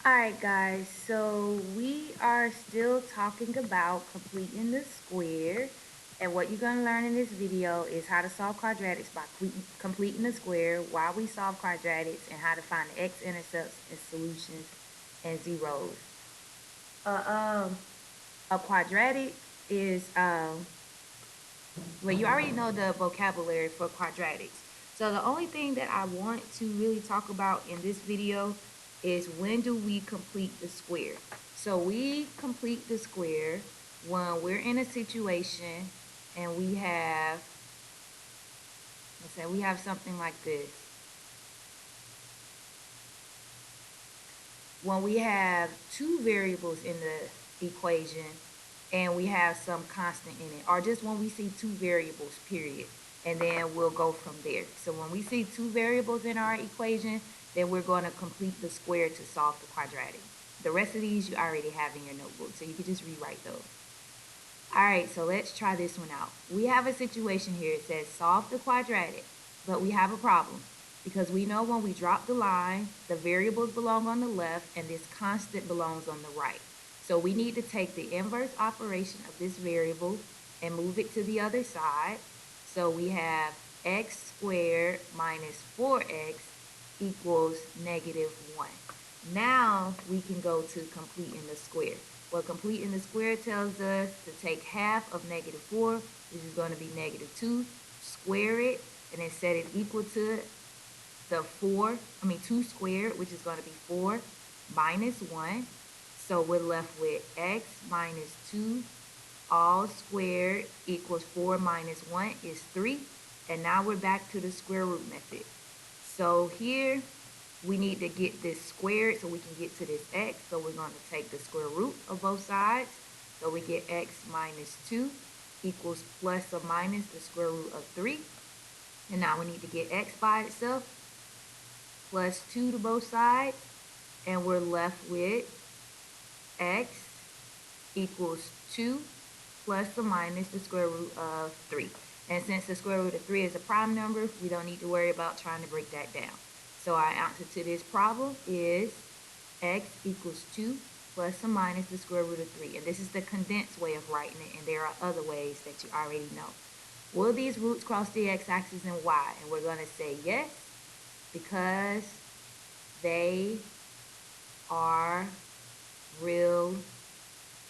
Alright guys, so we are still talking about completing the square, and what you're going to learn in this video is how to solve quadratics by completing the square, why we solve quadratics, and how to find the x-intercepts and solutions and zeros. A quadratic is, well, you already know the vocabulary for quadratics. So the only thing that I want to really talk about in this video is when do we complete the square. So we complete the square when we're in a situation and we have, let's say we have something like this. When we have two variables in the equation and we have some constant in it, or just when we see two variables, period, and then we'll go from there. So when we see two variables in our equation, then we're going to complete the square to solve the quadratic. The rest of these you already have in your notebook, so you can just rewrite those. All right, so let's try this one out. We have a situation here. It says solve the quadratic, but we have a problem because we know when we drop the line, the variables belong on the left and this constant belongs on the right. So we need to take the inverse operation of this variable and move it to the other side. So we have x squared minus 4x equals -1. Now we can go to completing the square. Well, completing the square tells us to take half of -4, which is going to be -2, square it, and then set it equal to the 2 squared, which is going to be 4 minus 1. So we're left with x minus 2 all squared equals 4 minus 1 is 3. And now we're back to the square root method. So here we need to get this squared so we can get to this x. So we're going to take the square root of both sides. So we get x minus 2 equals plus or minus the square root of 3. And now we need to get x by itself, plus 2 to both sides. And we're left with x equals 2 plus or minus the square root of 3. And since the square root of 3 is a prime number, we don't need to worry about trying to break that down. So our answer to this problem is x equals 2 plus or minus the square root of 3. And this is the condensed way of writing it, and there are other ways that you already know. Will these roots cross the x-axis and y? And we're going to say yes, because they are real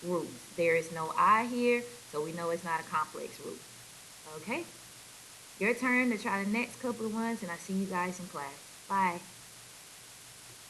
roots. There is no I here, so we know it's not a complex root. Okay? Your turn to try the next couple of ones, and I'll see you guys in class. Bye.